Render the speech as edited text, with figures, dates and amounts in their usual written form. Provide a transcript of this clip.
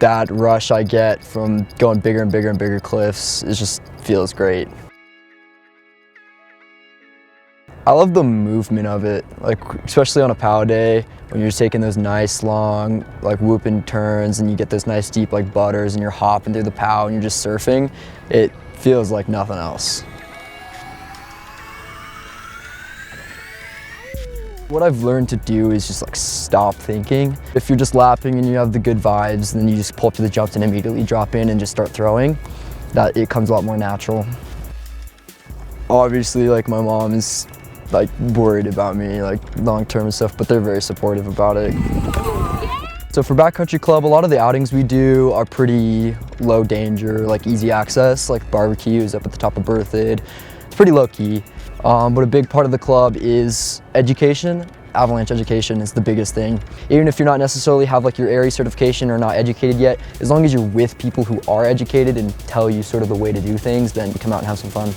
that rush I get from going bigger and bigger and bigger cliffs, it just feels great. I love the movement of it, like especially on a POW day when you're just taking those nice long like whooping turns and you get those nice deep like butters and you're hopping through the POW and you're just surfing. It feels like nothing else. What I've learned to do is just like stop thinking. If you're just lapping and you have the good vibes, then you just pull up to the jumps and immediately drop in and just start throwing. That it comes a lot more natural. Obviously, like my mom is like worried about me like long term and stuff, but they're very supportive about it. So for Backcountry Club, a lot of the outings we do are pretty low danger, like easy access, like barbecues up at the top of Berthoud. It's pretty low key, but a big part of the club is education. Avalanche education is the biggest thing. Even if you're not necessarily have like your ARI certification or not educated yet, as long as you're with people who are educated and tell you sort of the way to do things, then you come out and have some fun.